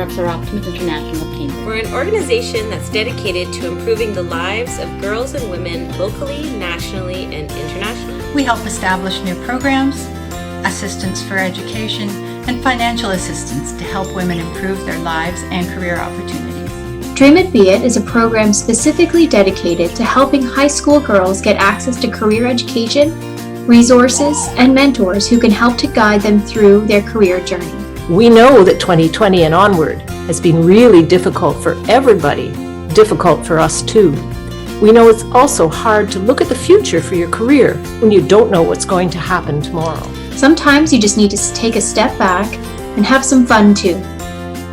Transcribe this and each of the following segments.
of Soroptimist International of Cambridge. We're an organization that's dedicated to improving the lives of girls and women locally, nationally, and internationally. We help establish new programs, assistance for education, and financial assistance to help women improve their lives and career opportunities. Dream It Be It is a program specifically dedicated to helping high school girls get access to career education, resources, and mentors who can help to guide them through their career journey. We know that 2020 and onward has been really difficult for everybody, difficult for us too. We know it's also hard to look at the future for your career when you don't know what's going to happen tomorrow. Sometimes you just need to take a step back and have some fun too.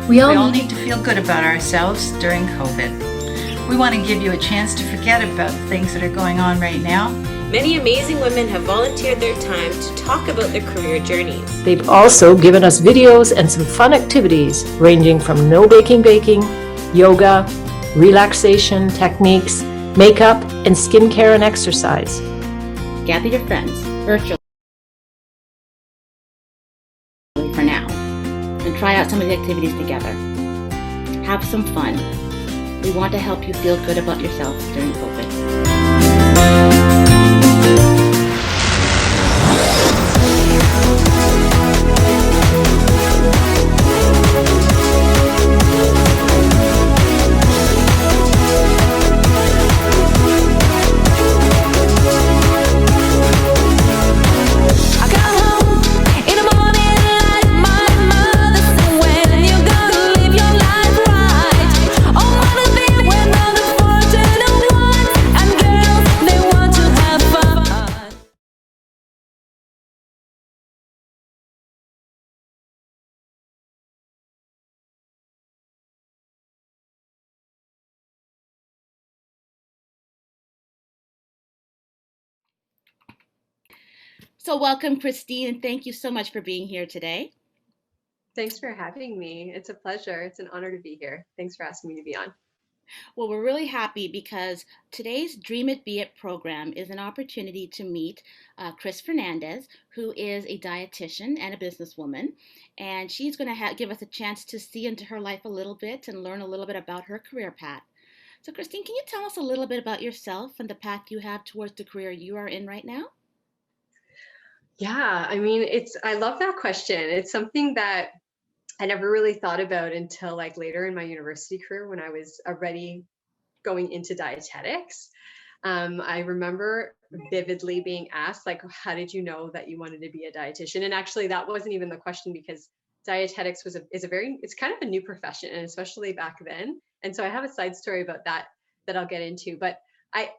We all need to feel good about ourselves during COVID. We want to give you a chance to forget about things that are going on right now. Many amazing women have volunteered their time to talk about their career journeys. They've also given us videos and some fun activities ranging from no baking, yoga, relaxation techniques, makeup, and skincare and exercise. Gather your friends virtually for now and try out some of the activities together. Have some fun. We want to help you feel good about yourself during COVID. So welcome, Christine, and thank you so much for being here today. Thanks for having me. It's a pleasure. It's an honor to be here. Thanks for asking me to be on. Well, we're really happy because today's Dream It Be It program is an opportunity to meet Cris Fernandes, who is a dietitian and a businesswoman, and she's going to give us a chance to see into her life a little bit and learn a little bit about her career path. So, Christine, can you tell us a little bit about yourself and the path you have towards the career you are in right now? Yeah, I love that question. It's something that I never really thought about until like later in my university career when I was already going into dietetics. I remember vividly being asked, like, how did you know that you wanted to be a dietitian? And actually that wasn't even the question because dietetics it's kind of a new profession, and especially back then. And so I have a side story about that I'll get into, but I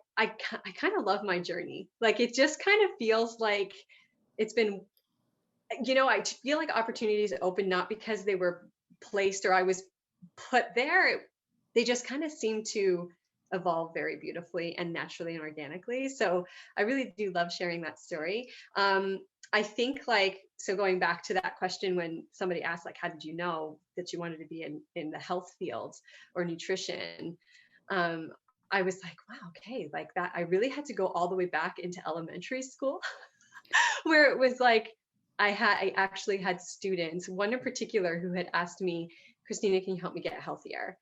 kind of love my journey. Like, it just kind of feels like it's been, I feel like opportunities open not because they were placed or I was put there. They just kind of seem to evolve very beautifully and naturally and organically. So I really do love sharing that story. I think so going back to that question, when somebody asked, like, how did you know that you wanted to be in the health field or nutrition? I was like, wow, okay, like that. I really had to go all the way back into elementary school where it was like, I actually had students, one in particular, who had asked me, Christina, can you help me get healthier?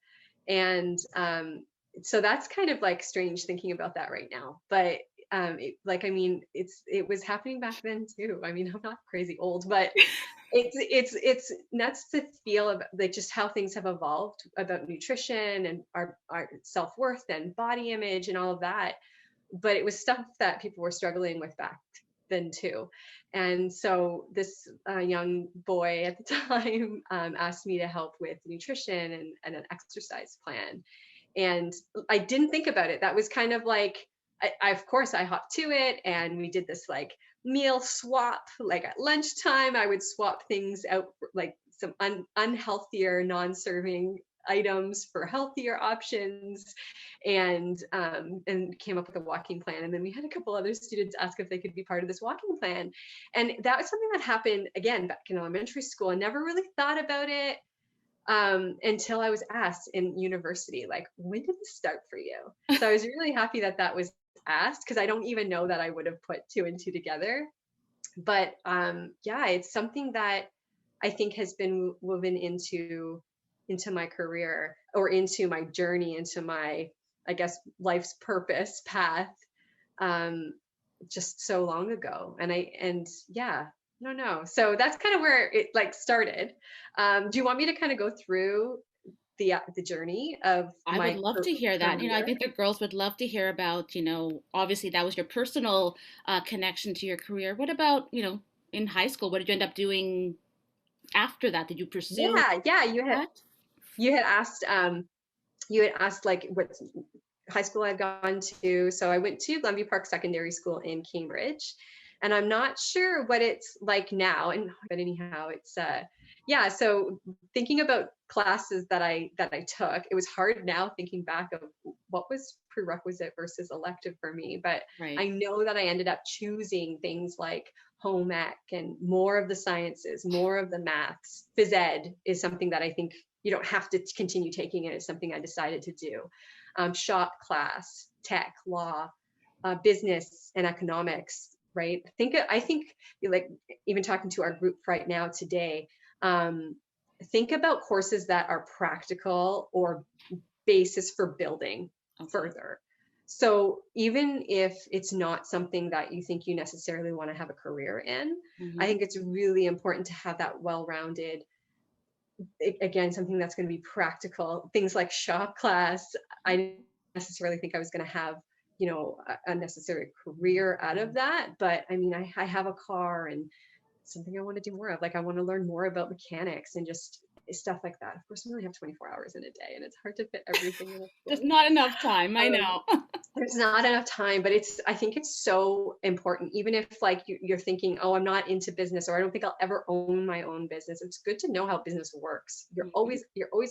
And so that's kind of like strange thinking about that right now. But it was happening back then too. I'm not crazy old, but it's nuts to feel about like just how things have evolved about nutrition and our self-worth and body image and all of that. But it was stuff that people were struggling with back then too. And so this young boy at the time asked me to help with nutrition and an exercise plan. And I didn't think about it. That was kind of like, of course I hopped to it, and we did this like meal swap. Like at lunchtime, I would swap things out, like some unhealthier, non-serving items for healthier options, and came up with a walking plan. And then we had a couple other students ask if they could be part of this walking plan. And that was something that happened again back in elementary school. I never really thought about it until I was asked in university, like, when did this start for you? So I was really happy that was asked, because I don't even know that I would have put two and two together. But it's something that I think has been woven into into my career or into my journey, into my, I guess, life's purpose path, just so long ago. And yeah, no. So that's kind of where it like started. Do you want me to kind of go through the journey of I would my love to hear that. I career? think the girls would love to hear about, obviously that was your personal connection to your career. What about, in high school? What did you end up doing after that? Did you pursue Yeah. that? You had asked like what high school I'd gone to. So I went to Glenview Park Secondary School in Cambridge, and I'm not sure what it's like now. But anyhow, it's yeah. So thinking about classes that I took, it was hard now thinking back of what was prerequisite versus elective for me. But Right. I know that I ended up choosing things like home ec and more of the sciences, more of the maths. Phys ed is something that I think you don't have to continue taking it. It's something I decided to do. Shop class, tech, law, business, and economics. Right. I think like even talking to our group right now today, think about courses that are practical or basis for building further. So even if it's not something that you think you necessarily want to have a career in, I think it's really important to have that well-rounded, again, something that's going to be practical. Things like shop class, I didn't necessarily think I was going to have, a necessary career out of that. But I mean, I have a car and something I want to do more of. Like I want to learn more about mechanics and just stuff like that. Of course, we only have 24 hours in a day and it's hard to fit everything in. There's not enough time. I know. There's not enough time, but I think it's so important. Even if like you're thinking, oh, I'm not into business, or I don't think I'll ever own my own business. It's good to know how business works. You're always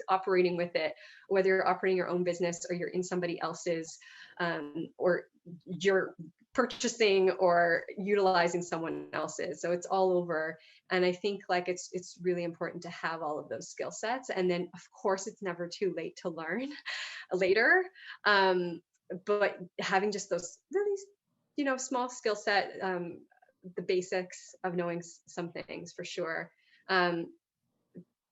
operating with it, whether you're operating your own business or you're in somebody else's, or you're purchasing or utilizing someone else's. So it's all over. And I think like it's really important to have all of those skill sets. And then of course it's never too late to learn later. But having just those really, small skill set, the basics of knowing some things for sure.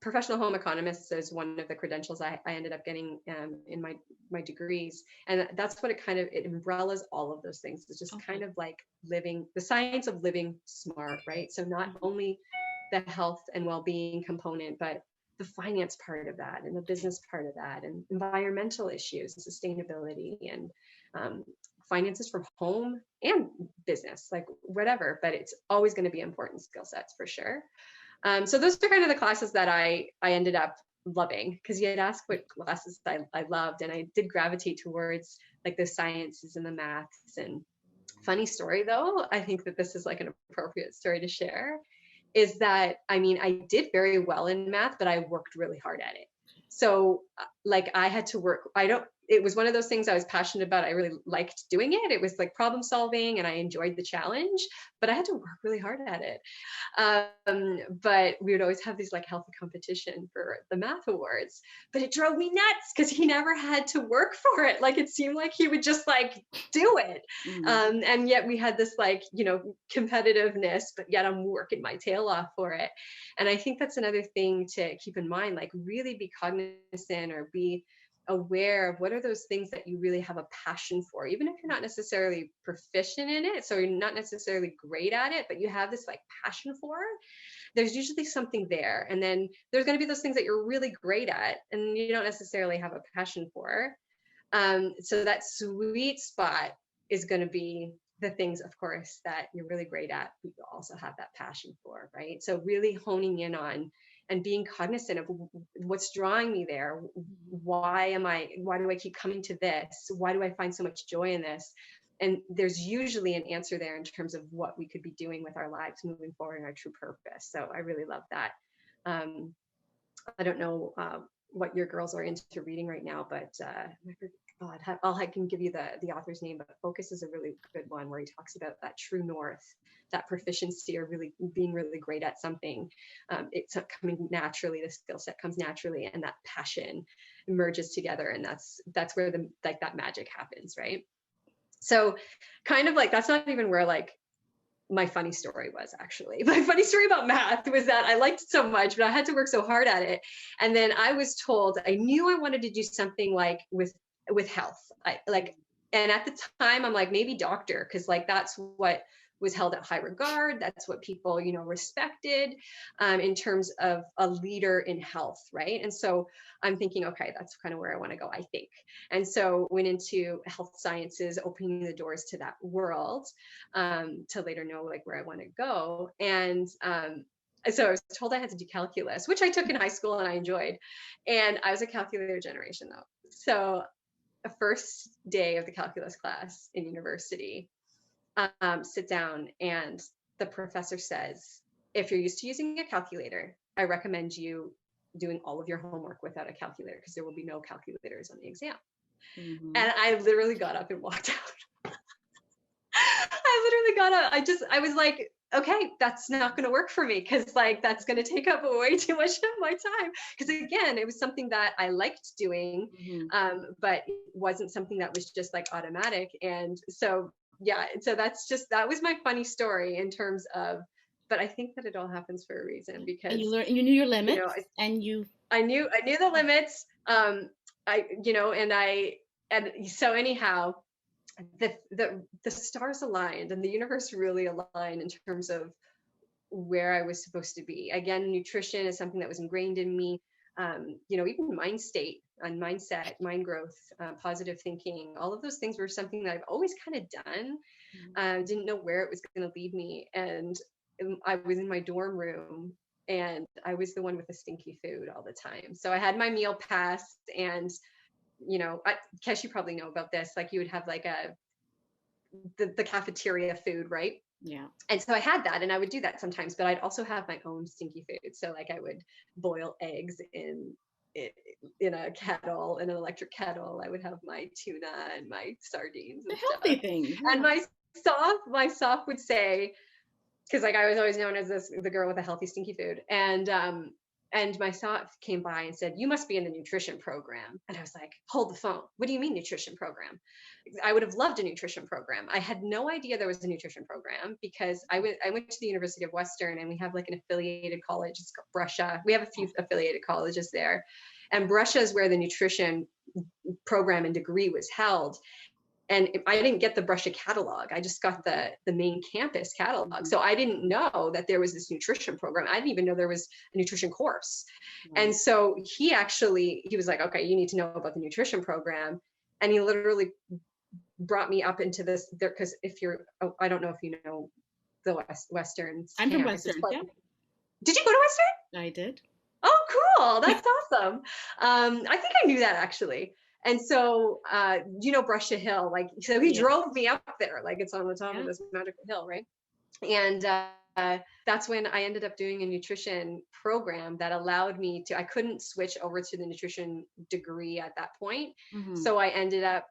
Professional home economist is one of the credentials I ended up getting in my degrees. And that's what it umbrellas all of those things. It's just kind of like the science of living smart, right? So not only the health and well-being component, but the finance part of that and the business part of that and environmental issues and sustainability and finances from home and business, like whatever, but it's always going to be important skill sets for sure. So those are kind of the classes that I ended up loving, because you had asked what classes I loved, and I did gravitate towards like the sciences and the maths. And funny story though, I think that this is like an appropriate story to share, is that, I mean, I did very well in math, but I worked really hard at it. So like I had to work, it was one of those things I was passionate about. I really liked doing it. It was like problem solving and I enjoyed the challenge, but I had to work really hard at it. But we would always have these like healthy competition for the math awards, but it drove me nuts because he never had to work for it. Like it seemed like he would just like do it. And yet we had this like, competitiveness, but yet I'm working my tail off for it. And I think that's another thing to keep in mind, like really be cognizant or be aware of what are those things that you really have a passion for, even if you're not necessarily proficient in it, so you're not necessarily great at it, but you have this like passion for it. There's usually something there. And then there's going to be those things that you're really great at and you don't necessarily have a passion for. So that sweet spot is going to be the things, of course, that you're really great at, but you also have that passion for, right? So really honing in on and being cognizant of what's drawing me there. Why do I keep coming to this? Why do I find so much joy in this? And there's usually an answer there in terms of what we could be doing with our lives moving forward in our true purpose. So I really love that. I don't know what your girls are into reading right now, but I can give you the author's name, but Focus is a really good one where he talks about that true north, that proficiency or really being really great at something. It's coming naturally, the skill set comes naturally, and that passion merges together. And that's where that magic happens, right? So kind of like, that's not even where like my funny story was actually. My funny story about math was that I liked it so much, but I had to work so hard at it. And then I was told, I knew I wanted to do something like with health. And at the time I'm like, maybe doctor, because like that's what was held at high regard. That's what people, respected in terms of a leader in health, right? And so I'm thinking, okay, that's kind of where I want to go, I think. And so went into health sciences, opening the doors to that world, to later know like where I want to go. And so I was told I had to do calculus, which I took in high school and I enjoyed. And I was a calculator generation though. So the first day of the calculus class in university, sit down and the professor says, if you're used to using a calculator, I recommend you doing all of your homework without a calculator because there will be no calculators on the exam. Mm-hmm. And I literally got up and walked out. I literally got up. I was like, okay, that's not going to work for me because like that's going to take up way too much of my time. Because again, it was something that I liked doing, but it wasn't something that was just like automatic. And so yeah, so that was my funny story in terms of, but I think that it all happens for a reason because and you knew your limits, and I knew the limits. And so anyhow, the stars aligned and the universe really aligned in terms of where I was supposed to be. Again, nutrition is something that was ingrained in me. Even mind state and mindset, mind growth, positive thinking, all of those things were something that I've always kind of done. Didn't know where it was going to lead me. And I was in my dorm room and I was the one with the stinky food all the time. So I had my meal pass and, Kesh, you probably know about this. Like you would have like the cafeteria food, right? Yeah. And so I had that and I would do that sometimes, but I'd also have my own stinky food. So like I would boil eggs in a kettle, in an electric kettle. I would have my tuna and my sardines and the healthy things. Yeah. And my soft would say, because like I was always known as the girl with a healthy stinky food. And my soft came by and said, you must be in the nutrition program. And I was like, hold the phone. What do you mean nutrition program? I would have loved a nutrition program. I had no idea there was a nutrition program because I went to the University of Western and we have like an affiliated college. It's called Brusha. We have a few affiliated colleges there. And Brusha is where the nutrition program and degree was held. And I didn't get the Brusha catalog. I just got the main campus catalog. So I didn't know that there was this nutrition program. I didn't even know there was a nutrition course. And so he was like, okay, you need to know about the nutrition program. And he literally brought me up into this there. Cause I don't know if you know the Western. I'm from Western. Yeah. Did you go to Western? I did. Oh, cool. That's awesome. I think I knew that actually. And so, Brusha Hill, like, so he drove me up there, like it's on the top of this magical hill, right? And that's when I ended up doing a nutrition program that allowed me I couldn't switch over to the nutrition degree at that point. So I ended up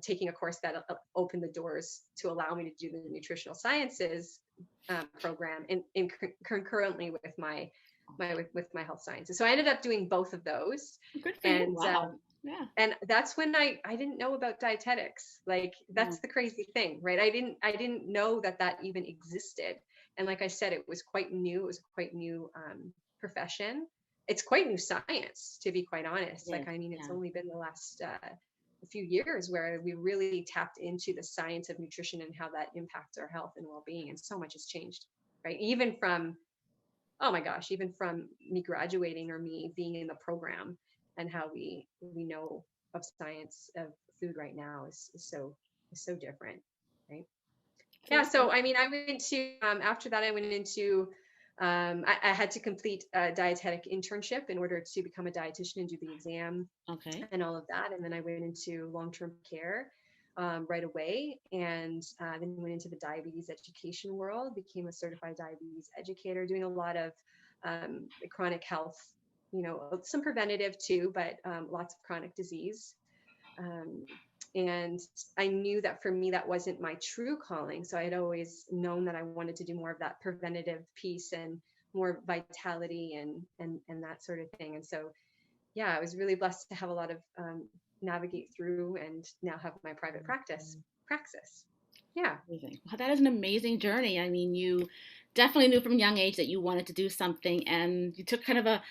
taking a course that opened the doors to allow me to do the nutritional sciences program in concurrently with my health sciences. So I ended up doing both of those. Good for you. Wow. Yeah. And that's when I didn't know about dietetics. Like that's the crazy thing, right? I didn't know that even existed. And like I said, it was quite new. It was a quite new profession. It's quite new science, to be quite honest. Yeah. Like, I mean, it's only been the last few years where we really tapped into the science of nutrition and how that impacts our health and well-being. And so much has changed, right? Even from me graduating or me being in the program, and how we know of science of food right now is so different, right? Yeah. So I mean, I went to after that I went into I had to complete a dietetic internship in order to become a dietitian and do the exam, and all of that. And then I went into long-term care right away, and then went into the diabetes education world, became a certified diabetes educator, doing a lot of chronic health, some preventative too, but lots of chronic disease. And I knew that for me, that wasn't my true calling. So I had always known that I wanted to do more of that preventative piece and more vitality and that sort of thing. And so, yeah, I was really blessed to have a lot of navigate through and now have my private praxis. Yeah. Amazing. Wow, that is an amazing journey. I mean, you definitely knew from a young age that you wanted to do something, and you took kind of a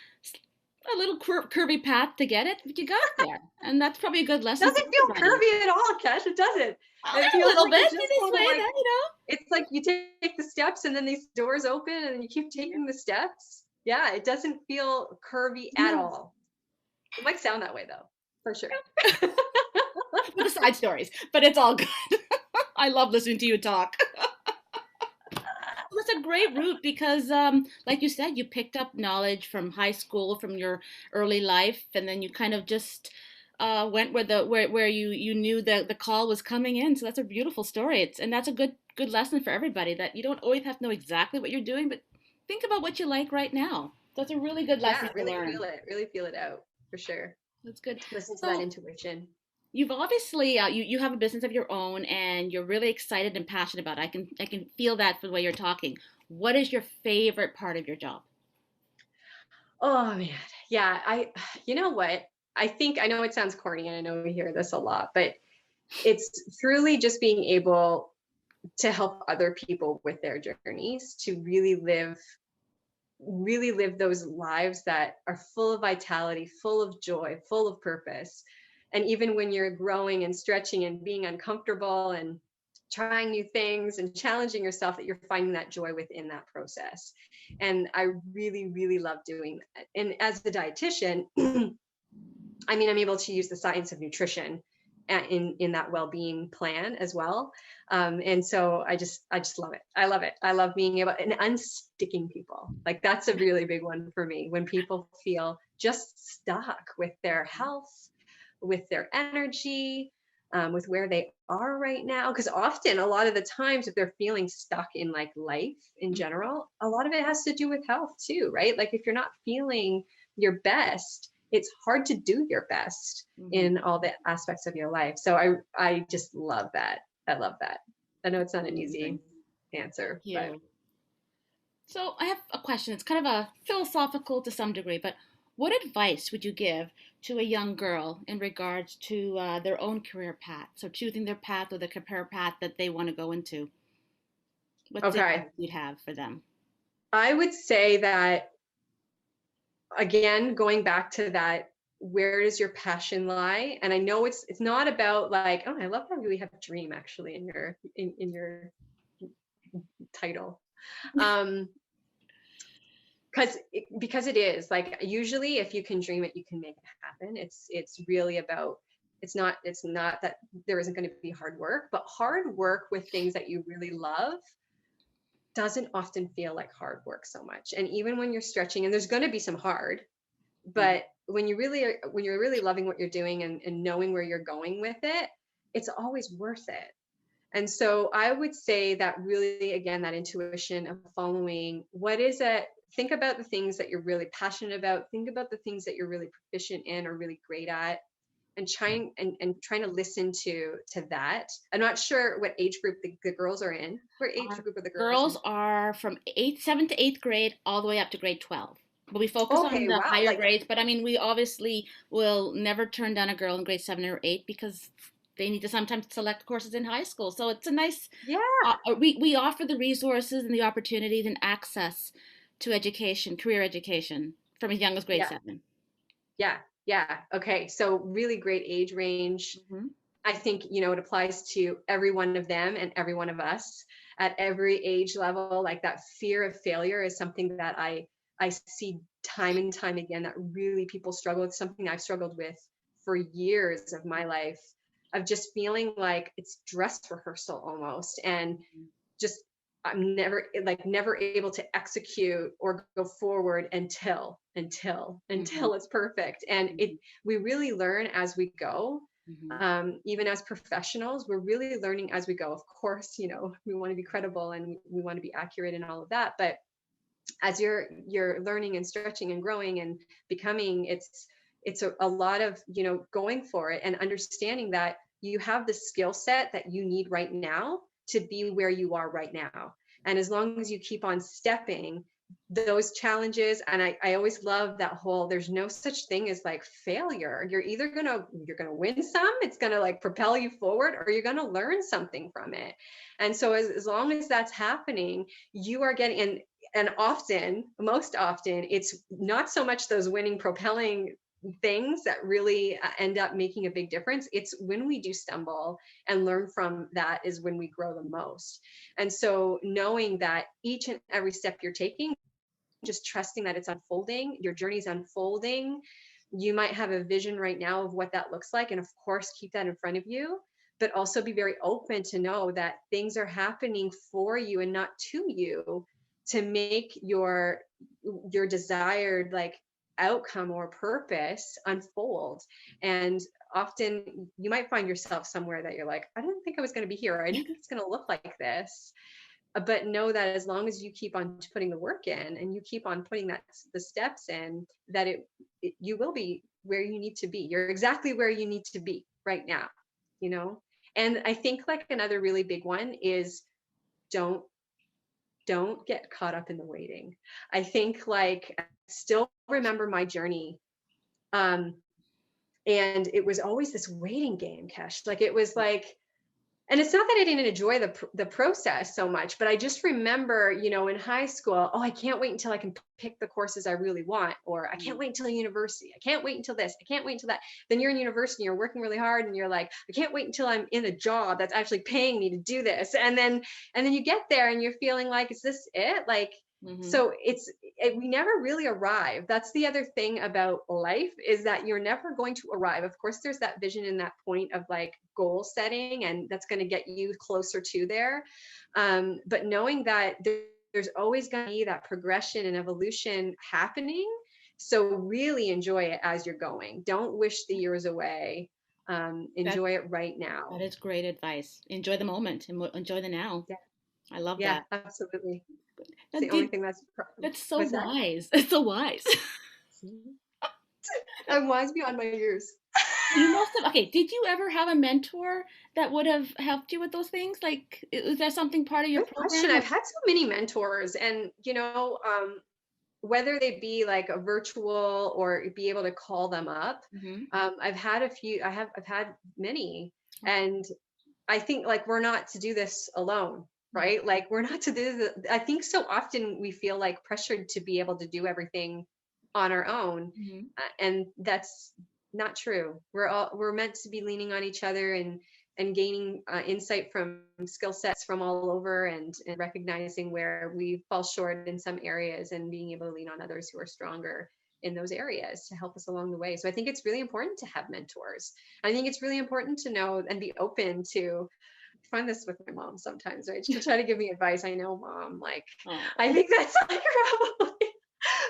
little curvy path to get it, but you got there. And that's probably a good lesson for Doesn't feel everybody. curvy at all, Kesh. It doesn't. Well, It there's a feels little like bit you're in just this kind of way, like, that, you know? it's like you take the steps and then these doors open and you keep taking the steps. Yeah, it doesn't feel curvy at No. all. It might sound that way though, for sure. With the side stories, but it's all good. I love listening to you talk. That's a great route because, like you said, you picked up knowledge from high school, from your early life, and then you kind of just went where where you knew the call was coming in. So that's a beautiful story. And that's a good lesson for everybody, that you don't always have to know exactly what you're doing, but think about what you like right now. That's a really good lesson Yeah, to learn. really feel it out for sure. That's good. Listen to that So intuition. you've obviously you have a business of your own, and you're really excited and passionate about it. I can feel that from the way you're talking. What is your favorite part of your job? Oh man. Yeah, you know what? I think I know it sounds corny and I know we hear this a lot, but it's truly just being able to help other people with their journeys to really live those lives that are full of vitality, full of joy, full of purpose. And even when you're growing and stretching and being uncomfortable and trying new things and challenging yourself, that you're finding that joy within that process. And I really love doing that. And as a dietitian, I mean, I'm able to use the science of nutrition in that well-being plan as well. And so I just love it. I love it. I love being able and unsticking people. Like that's a really big one for me, when people feel just stuck with their health, with their energy, with where they are right now. Because often, a lot of the times, if they're feeling stuck in like life in general, a lot of it has to do with health too, right? Like if you're not feeling your best, it's hard to do your best Mhm. in all the aspects of your life. So I just love that. I love that. I know it's not an Amazing. easy answer, Thank but you. So I have a question. It's kind of a philosophical to some degree, but what advice would you give to a young girl in regards to their own career path? So choosing their path or the career path that they want to go into. What's the okay. advice you'd have for them? I would say that, again, going back to that, where does your passion lie? And I know it's not about like, oh, I love how you have dream actually in your title. Um, because it is like, usually if you can dream it, you can make it happen. It's really about, it's not that there isn't going to be hard work, but hard work with things that you really love doesn't often feel like hard work so much. And even when you're stretching, and there's going to be some hard, Mhm. but when you're really loving what you're doing, and knowing where you're going with it, it's always worth it. And so I would say that, really, again, that intuition of following what is it. Think about the things that you're really passionate about. Think about the things that you're really proficient in or really great at, and trying to listen to that. I'm not sure what age group the girls are in. What age Our group are the girls in? girls are from 7th to 8th grade all the way up to grade 12. But we focus on Okay, the wow. higher Like, grades. But I mean, we obviously will never turn down a girl in grade 7 or 8 because they need to sometimes select courses in high school. So it's a nice, yeah, we offer the resources and the opportunities and access to education, career education from as young as grade yeah, 7. yeah. Okay, so really great age range. Mm-hmm. I think, it applies to every one of them and every one of us at every age level. Like, that fear of failure is something that I see time and time again, that really people struggle with, something I've struggled with for years of my life, of just feeling like it's dress rehearsal almost, and just I'm never able to execute or go forward Mm-hmm. until it's perfect. And we really learn as we go. Mm-hmm. Even as professionals, we're really learning as we go. Of course, we want to be credible and we want to be accurate and all of that. But as you're learning and stretching and growing and becoming, it's a lot of, going for it and understanding that you have the skill set that you need right now to be where you are right now. And as long as you keep on stepping, those challenges. And I always love that whole, there's no such thing as like failure. You're either you're gonna win some, it's gonna like propel you forward, or you're gonna learn something from it. And so as long as that's happening, you are getting, and often, most often, it's not so much those winning, propelling things that really end up making a big difference. It's when we do stumble and learn from that is when we grow the most. And so knowing that each and every step you're taking, just trusting that it's unfolding, your journey's unfolding. You might have a vision right now of what that looks like. And of course, keep that in front of you, but also be very open to know that things are happening for you and not to you to make your desired like outcome or purpose unfold. And often you might find yourself somewhere that you're like, I didn't think I was going to be here. I didn't think it's going to look like this. But know that as long as you keep on putting the work in and you keep on putting the steps in, that you will be where you need to be. You're exactly where you need to be right now, you know? And I think like another really big one is don't get caught up in the waiting. I think like I still remember my journey. And it was always this waiting game, Kesh. Like it was like, and it's not that I didn't enjoy the process so much, but I just remember, you know, in high school, oh, I can't wait until I can pick the courses I really want, or I can't wait until university. I can't wait until this. I can't wait until that. Then you're in university, you're working really hard, and you're like, I can't wait until I'm in a job that's actually paying me to do this. And then you get there and you're feeling like, is this it? Like, so we never really arrive. That's the other thing about life, is that you're never going to arrive. Of course, there's that vision and that point of like goal setting, and that's going to get you closer to there. But knowing that there's always going to be that progression and evolution happening. So really enjoy it as you're going. Don't wish the years away. Enjoy it right now. That is great advice. Enjoy the moment and enjoy the now. Yeah. I love yeah, that. Yeah, absolutely. It's the only thing that's so wise. It's so wise. I'm wise beyond my years. You must have. Okay, did you ever have a mentor that would have helped you with those things? Like, is that something part of your Good program? question. I've had so many mentors, and you know, whether they be like a virtual or be able to call them up. I've had a few. I've had many, and I think like we're not to do this alone. Right? Like we're not to do this. I think so often we feel like pressured to be able to do everything on our own. And that's not true. We're meant to be leaning on each other and gaining insight from skill sets from all over, and recognizing where we fall short in some areas and being able to lean on others who are stronger in those areas to help us along the way. So I think it's really important to have mentors. I think it's really important to know and be open to find this with my mom sometimes, right? She'll try to give me advice. I know, Mom, like, I think that's like probably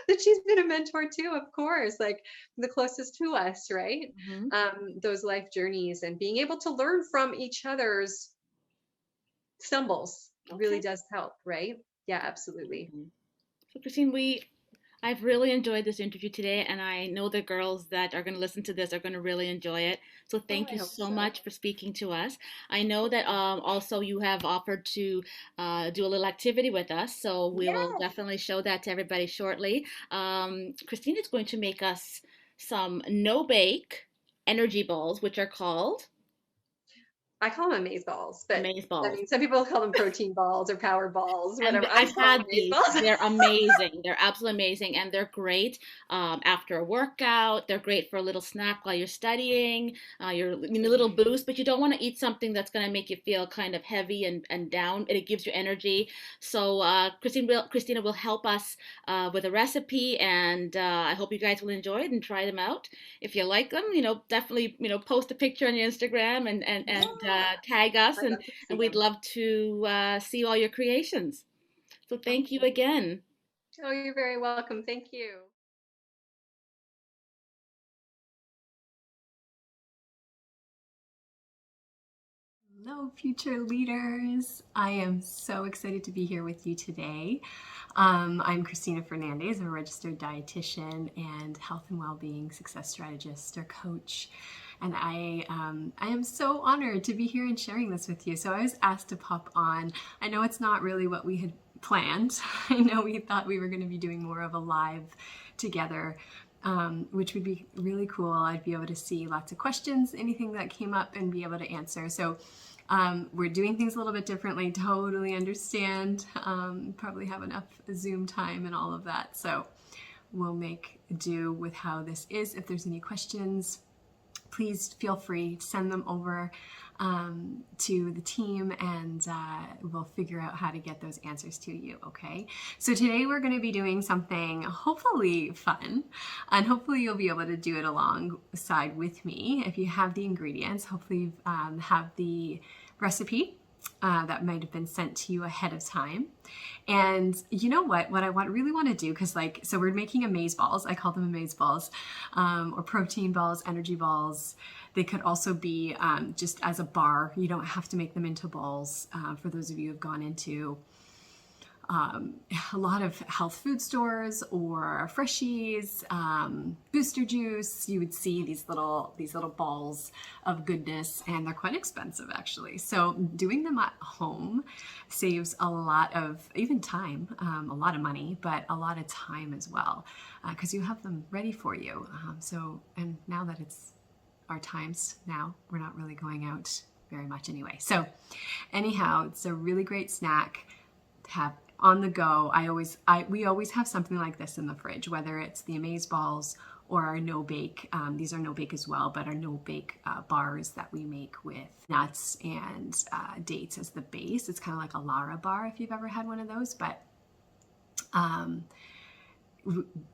that she's been a mentor too, of course, like the closest to us, right? Those life journeys and being able to learn from each other's stumbles really does help, right? Yeah, absolutely. So Christine, I've really enjoyed this interview today, and I know the girls that are going to listen to this are going to really enjoy it. So thank you so much for speaking to us. I know that also you have offered to do a little activity with us, so we will definitely show that to everybody shortly. Christine is going to make us some no-bake energy balls, which are called... I call them amaze balls, but amaze balls. I mean, some people call them protein balls or power balls, whatever. I've had these. They're amazing. They're absolutely amazing, and they're great after a workout. They're great for a little snack while you're studying. You're in a little boost, but you don't want to eat something that's going to make you feel kind of heavy and down. It gives you energy. So Cristina will help us with a recipe, and I hope you guys will enjoy it and try them out. If you like them, definitely post a picture on your Instagram and tag us, and we'd love to see all your creations. So thank you again. Oh, you're very welcome. Thank you. Hello, future leaders. I am so excited to be here with you today. I'm Cristina Fernandes, I'm a registered dietitian and health and well-being success strategist or coach. And I am so honored to be here and sharing this with you. So I was asked to pop on. I know it's not really what we had planned. I know we thought we were going to be doing more of a live together, which would be really cool. I'd be able to see lots of questions, anything that came up, and be able to answer. So we're doing things a little bit differently. Totally understand. Probably have enough Zoom time and all of that. So we'll make do with how this is. If there's any questions, please feel free to send them over to the team, and we'll figure out how to get those answers to you, okay? So today we're going to be doing something hopefully fun, and hopefully you'll be able to do it alongside with me. If you have the ingredients, hopefully you have the recipe that might have been sent to you ahead of time. And you know what I really want to do, because so we're making amaze balls. I call them amaze balls, or protein balls, energy balls. They could also be just as a bar. You don't have to make them into balls. For those of you who have gone into a lot of health food stores or Freshies, Booster Juice, you would see these little balls of goodness, and they're quite expensive actually. So doing them at home saves a lot of even time, a lot of money, but a lot of time as well, because you have them ready for you. And now that it's our times now, we're not really going out very much anyway. So anyhow, it's a really great snack to have on the go. We always have something like this in the fridge, whether it's the amaze balls or our no bake. These are no bake as well, but our no bake bars that we make with nuts and dates as the base. It's kind of like a Lara bar if you've ever had one of those, but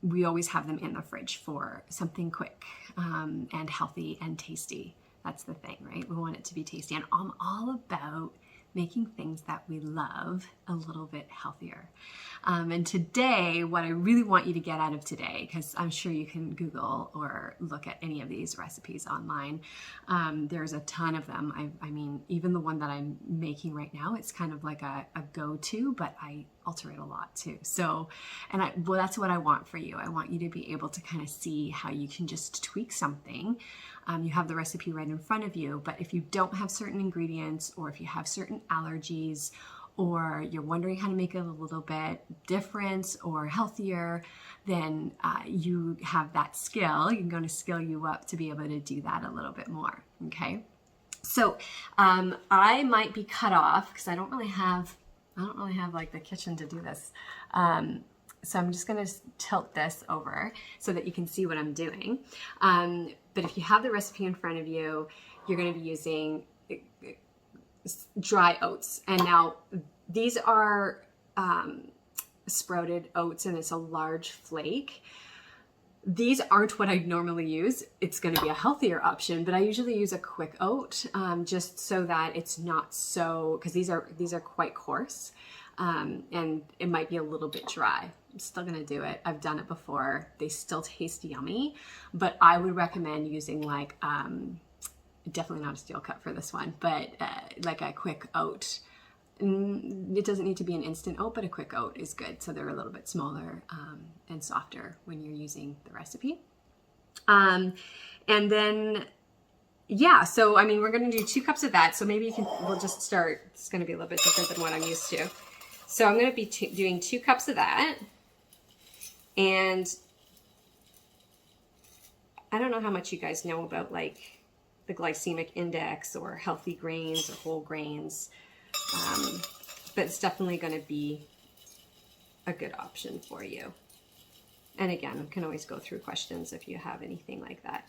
we always have them in the fridge for something quick and healthy and tasty. That's the thing, right? We want it to be tasty, and I'm all about making things that we love a little bit healthier. And today, what I really want you to get out of today, because I'm sure you can Google or look at any of these recipes online. There's a ton of them. I mean, even the one that I'm making right now, it's kind of like a go-to, but I alter it a lot too. So, well, that's what I want for you. I want you to be able to kind of see how you can just tweak something. You have the recipe right in front of you, but if you don't have certain ingredients, or if you have certain allergies, or you're wondering how to make it a little bit different or healthier, then you have that skill. I'm going to skill you up to be able to do that a little bit more, okay? So I might be cut off because I don't really have like the kitchen to do this. So I'm just going to tilt this over so that you can see what I'm doing. But if you have the recipe in front of you, you're going to be using dry oats. And now these are sprouted oats, and it's a large flake. These aren't what I'd normally use. It's going to be a healthier option, but I usually use a quick oat, just so that it's not so, because these are quite coarse, and it might be a little bit dry. I'm still going to do it. I've done it before. They still taste yummy, but I would recommend using like, definitely not a steel cut for this one, but like a quick oat. It doesn't need to be an instant oat, but a quick oat is good. So they're a little bit smaller and softer when you're using the recipe. And then, yeah, so I mean, we're going to do 2 cups of that. So maybe we'll just start. It's going to be a little bit different than what I'm used to. So I'm going to be doing 2 cups of that. And I don't know how much you guys know about like the glycemic index or healthy grains or whole grains. But it's definitely going to be a good option for you. And again, I can always go through questions if you have anything like that.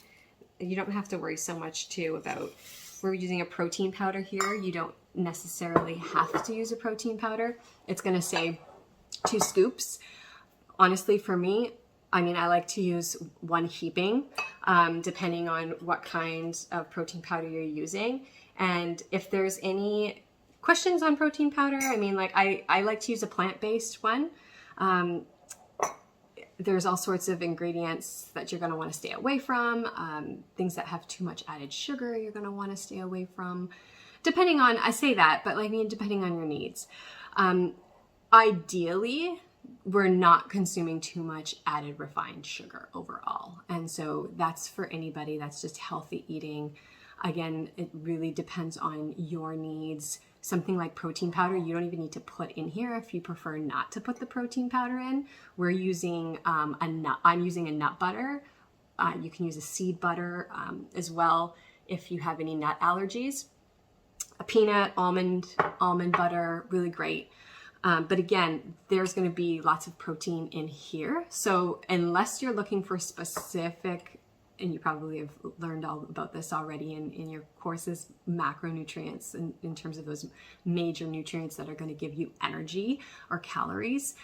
You don't have to worry so much too about, we're using a protein powder here. You don't necessarily have to use a protein powder. It's going to say 2 scoops. Honestly, for me, I mean, I like to use 1 heaping, depending on what kind of protein powder you're using. And if there's any questions on protein powder, I mean, like I like to use a plant-based one. There's all sorts of ingredients that you're going to want to stay away from. Things that have too much added sugar, you're going to want to stay away from. Depending on, I say that, but like, I mean, depending on your needs. Ideally, we're not consuming too much added refined sugar overall. And so that's for anybody that's just healthy eating. Again, it really depends on your needs, something like protein powder, you don't even need to put in here if you prefer not to put the protein powder in. We're using I'm using a nut butter. You can use a seed butter as well if you have any nut allergies. A peanut, almond butter, really great. But again, there's going to be lots of protein in here. So unless you're looking for specific, and you probably have learned all about this already in your courses, macronutrients in terms of those major nutrients that are going to give you energy or calories.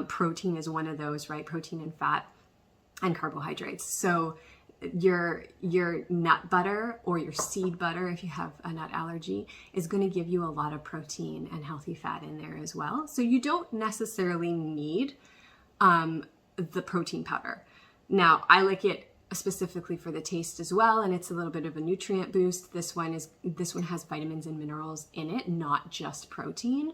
Protein is one of those, right? Protein and fat and carbohydrates. So your nut butter or your seed butter, if you have a nut allergy, is going to give you a lot of protein and healthy fat in there as well. So you don't necessarily need the protein powder. Now, I like it specifically for the taste as well, and it's a little bit of a nutrient boost. This one has vitamins and minerals in it, not just protein.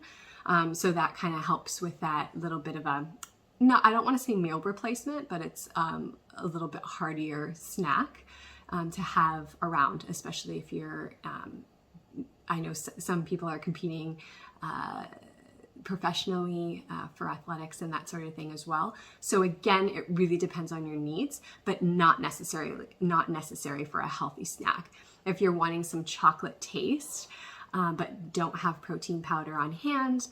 So that kind of helps with that little bit of I don't want to say meal replacement, but it's a little bit heartier snack to have around, especially if you're, I know some people are competing professionally for athletics and that sort of thing as well. So again, it really depends on your needs, but not necessary for a healthy snack. If you're wanting some chocolate taste, but don't have protein powder on hand,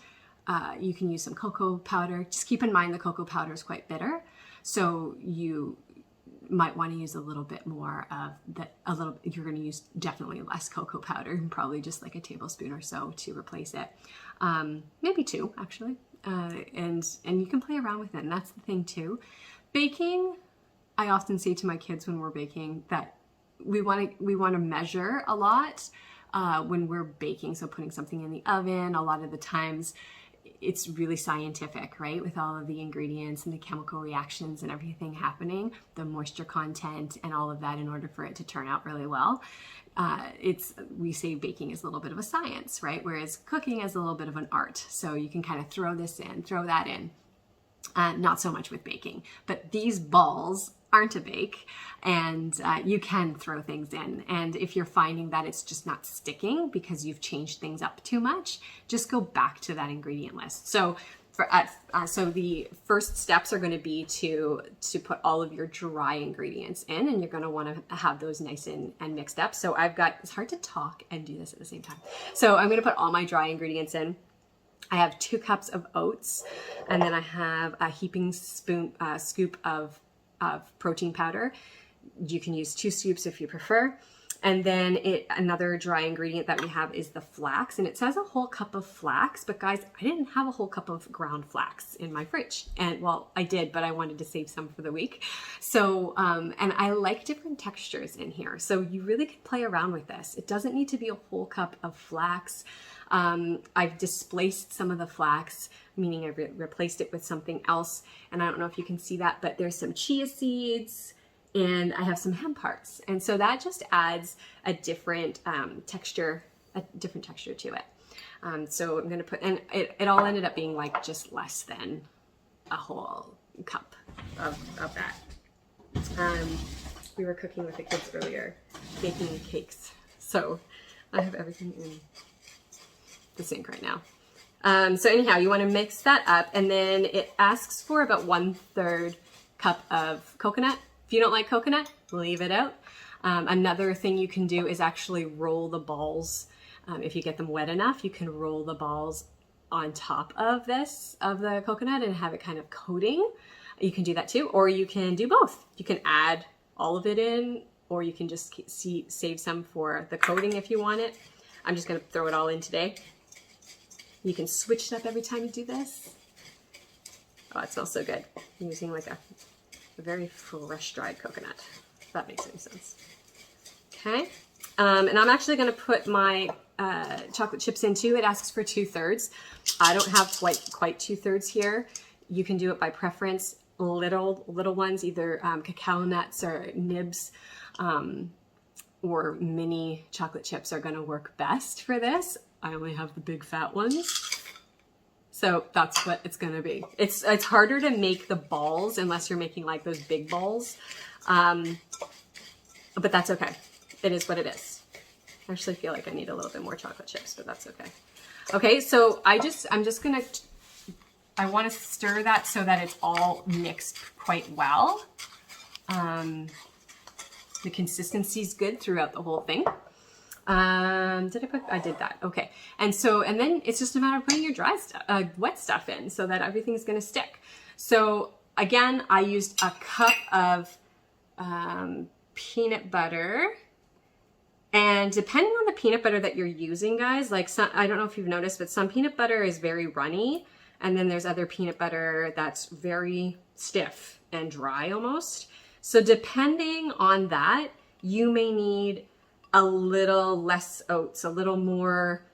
you can use some cocoa powder. Just keep in mind the cocoa powder is quite bitter, so you might want to use a little bit more of that. You're going to use definitely less cocoa powder, probably just like a tablespoon or so to replace it. Maybe 2 actually, and you can play around with it. And that's the thing too. Baking, I often say to my kids when we're baking that we want to measure a lot when we're baking. So putting something in the oven, a lot of the times it's really scientific, right? With all of the ingredients and the chemical reactions and everything happening, the moisture content and all of that in order for it to turn out really well. We say baking is a little bit of a science, right? Whereas cooking is a little bit of an art. So you can kind of throw this in, throw that in. Not so much with baking, but these balls aren't a bake, and you can throw things in. And if you're finding that it's just not sticking because you've changed things up too much, just go back to that ingredient list. So so the first steps are going to be to put all of your dry ingredients in, and you're going to want to have those nice and mixed up. So it's hard to talk and do this at the same time. So I'm going to put all my dry ingredients in. I have 2 cups of oats, and then I have a heaping scoop of protein powder. You can use 2 scoops if you prefer. And then another dry ingredient that we have is the flax, and it says a whole cup of flax, but guys, I didn't have a whole cup of ground flax in my fridge. And well, I did, but I wanted to save some for the week. So, and I like different textures in here. So you really can play around with this. It doesn't need to be a whole cup of flax. I've displaced some of the flax, meaning I've replaced it with something else. And I don't know if you can see that, but there's some chia seeds, and I have some hemp hearts. And so that just adds a different texture to it. So I'm going to put, and it all ended up being like just less than a whole cup of that. We were cooking with the kids earlier, baking cakes. So I have everything in the sink right now. So anyhow, you want to mix that up, and then it asks for about 1/3 cup of coconut. If you don't like coconut, leave it out. Another thing you can do is actually roll the balls. If you get them wet enough, you can roll the balls on top of the coconut and have it kind of coating. You can do that too, or you can do both. You can add all of it in, or you can just save some for the coating if you want it. I'm just going to throw it all in today. You can switch it up every time you do this. Oh, it smells so good. I'm using like a very fresh dried coconut, if that makes any sense. Okay, and I'm actually going to put my chocolate chips in too. It asks for 2/3. I don't have quite 2/3 here. You can do it by preference. Little ones, either cacao nuts or nibs, or mini chocolate chips are going to work best for this. I only have the big fat ones. So that's what it's going to be. It's harder to make the balls unless you're making like those big balls. But that's okay. It is what it is. I actually feel like I need a little bit more chocolate chips, but that's okay. Okay, so I want to stir that so that it's all mixed quite well. The consistency is good throughout the whole thing. I did that. Okay. And then it's just a matter of putting your wet stuff in so that everything's going to stick. So again, I used a cup of peanut butter, and depending on the peanut butter that you're using, guys, like I don't know if you've noticed, but some peanut butter is very runny. And then there's other peanut butter that's very stiff and dry almost. So depending on that, you may need a little less oats, a little more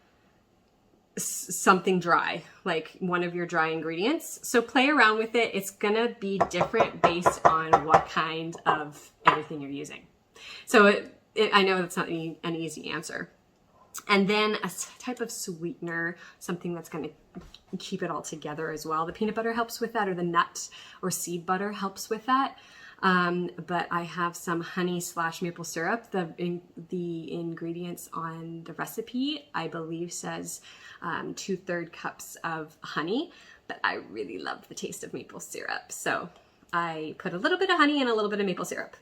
something dry, like one of your dry ingredients. So play around with it. It's gonna be different based on what kind of everything you're using. So I know that's not an easy answer. And then a type of sweetener, something that's gonna keep it all together as well. The peanut butter helps with that, or the nut or seed butter helps with that. But I have some honey / maple syrup. The ingredients on the recipe, I believe, says 2/3 cups of honey, but I really love the taste of maple syrup. So I put a little bit of honey and a little bit of maple syrup.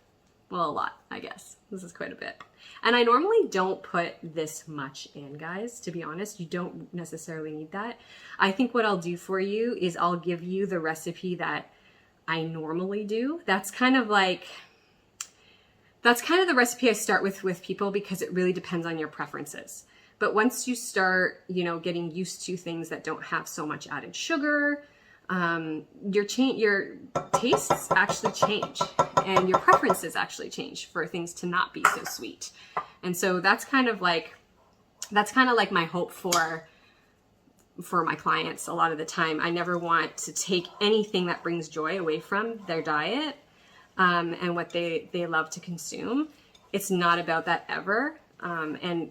Well, a lot, I guess. This is quite a bit. And I normally don't put this much in, guys, to be honest. You don't necessarily need that. I think what I'll do for you is I'll give you the recipe that I normally do. That's kind of the recipe I start with people, because it really depends on your preferences. But once you start, getting used to things that don't have so much added sugar, your tastes actually change, and your preferences actually change for things to not be so sweet. And so that's kind of like my hope for my clients. A lot of the time, I never want to take anything that brings joy away from their diet, and what they love to consume. It's not about that ever. And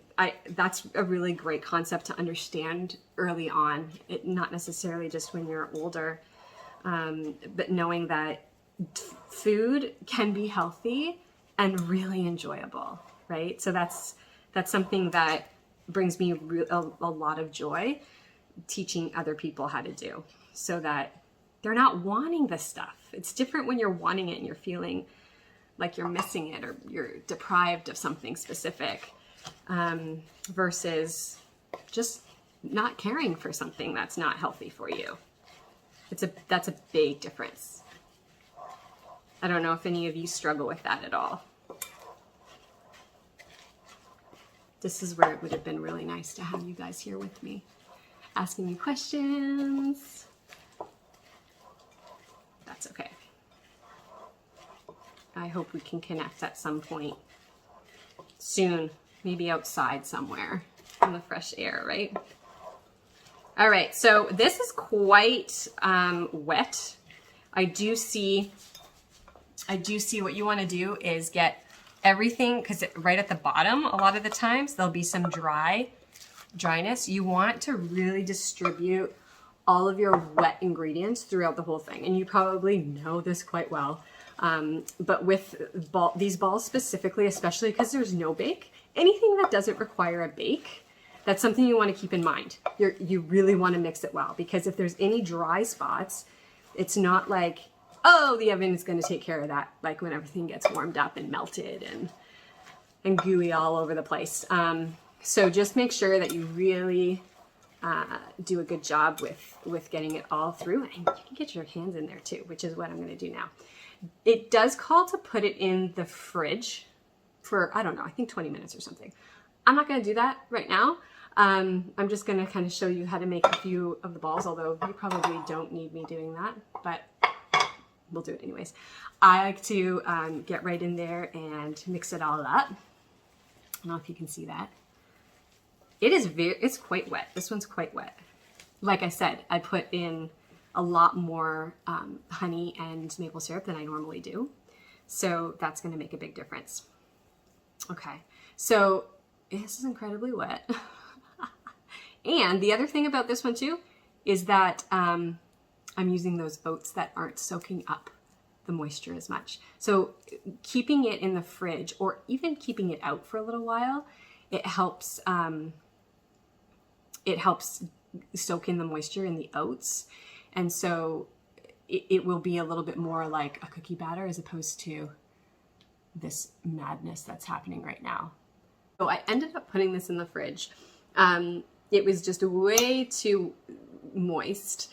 that's a really great concept to understand early on, not necessarily just when you're older, but knowing that food can be healthy and really enjoyable, right? So that's something that brings me a lot of joy, teaching other people how to do, so that they're not wanting this stuff. It's different when you're wanting it and you're feeling like you're missing it or you're deprived of something specific, versus just not caring for something that's not healthy for you. That's a big difference. I don't know if any of you struggle with that at all. This is where it would have been really nice to have you guys here with me, asking me questions. That's okay. I hope we can connect at some point soon, maybe outside somewhere in the fresh air, right? All right, so this is quite wet. I do see what you want to do is get everything, because right at the bottom, a lot of the times there'll be some dryness. You want to really distribute all of your wet ingredients throughout the whole thing. And you probably know this quite well. But with these balls specifically, especially because there's no bake, anything that doesn't require a bake, that's something you want to keep in mind. You really want to mix it well, because if there's any dry spots, it's not like, oh, the oven is going to take care of that, like when everything gets warmed up and melted and gooey all over the place. So just make sure that you really do a good job with getting it all through. And you can get your hands in there too, which is what I'm going to do now. It does call to put it in the fridge for, I don't know, I think 20 minutes or something. I'm not going to do that right now. I'm just going to kind of show you how to make a few of the balls, although you probably don't need me doing that, but we'll do it anyways. I like to get right in there and mix it all up. I don't know if you can see that. It's quite wet. This one's quite wet. Like I said, I put in a lot more honey and maple syrup than I normally do. So that's going to make a big difference. Okay, so this is incredibly wet. And the other thing about this one too is that I'm using those oats that aren't soaking up the moisture as much. So keeping it in the fridge, or even keeping it out for a little while, it helps it helps soak in the moisture in the oats. And so it will be a little bit more like a cookie batter as opposed to this madness that's happening right now. So I ended up putting this in the fridge. It was just way too moist.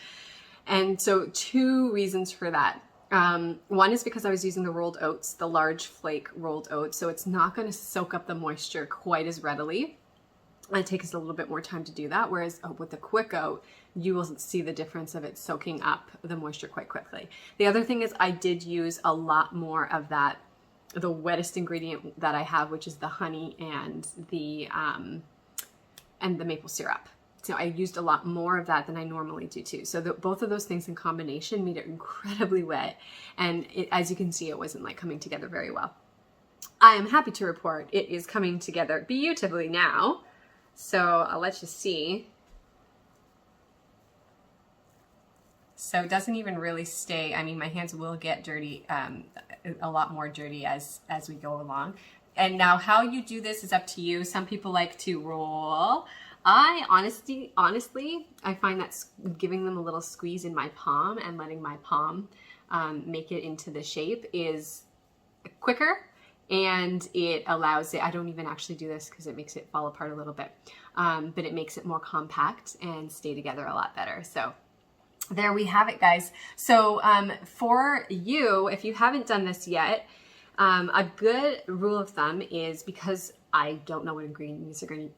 And so 2 reasons for that. One is because I was using the rolled oats, the large flake rolled oats, so it's not going to soak up the moisture quite as readily. It takes a little bit more time to do that, whereas with the quick oat, you will see the difference of it soaking up the moisture quite quickly. The other thing is I did use a lot more of that, the wettest ingredient that I have, which is the honey and the maple syrup. So I used a lot more of that than I normally do too. So both of those things in combination made it incredibly wet. And as you can see, it wasn't like coming together very well. I am happy to report it is coming together beautifully now. So I'll let you see. So it doesn't even really stay. I mean, my hands will get dirty, a lot more dirty as we go along. And now how you do this is up to you. Some people like to roll. I honestly, I find that giving them a little squeeze in my palm and letting my palm make it into the shape is quicker, and it allows it, I don't even actually do this because it makes it fall apart a little bit, but it makes it more compact and stay together a lot better. So there we have it, guys. So for you, if you haven't done this yet, a good rule of thumb is, because I don't know what ingredients you're going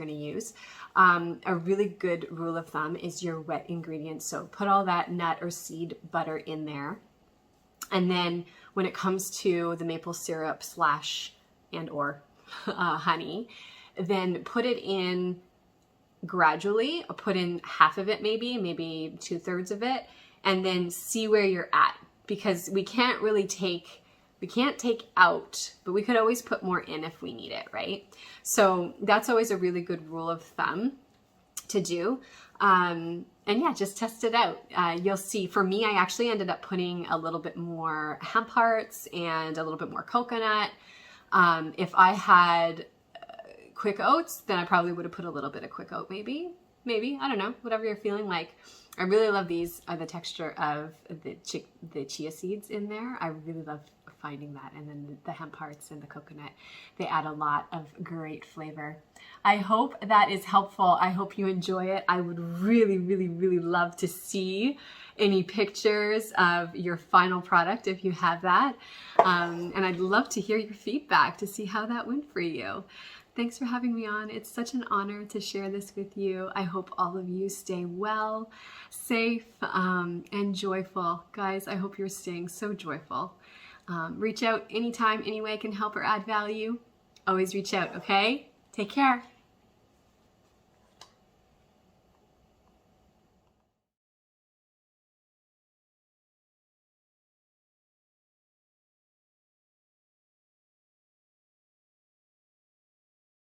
to use, a really good rule of thumb is your wet ingredients. So put all that nut or seed butter in there. And then when it comes to the maple syrup /or honey, then put it in gradually. Put in half of it, maybe 2/3 of it, and then see where you're at, because we can't take out, but we could always put more in if we need it, right? So that's always a really good rule of thumb to do. And yeah, just test it out. You'll see, for me, I actually ended up putting a little bit more hemp hearts and a little bit more coconut. If I had quick oats, then I probably would have put a little bit of quick oat, maybe, I don't know, whatever you're feeling like. I really love these, the texture of the chia seeds in there. I really love finding that. And then the hemp hearts and the coconut, they add a lot of great flavor. I hope that is helpful. I hope you enjoy it. I would really, really, really love to see any pictures of your final product if you have that. And I'd love to hear your feedback to see how that went for you. Thanks for having me on. It's such an honor to share this with you. I hope all of you stay well, safe, and joyful. Guys, I hope you're staying so joyful. Reach out anytime, any way I can help or add value. Always reach out, okay? Take care.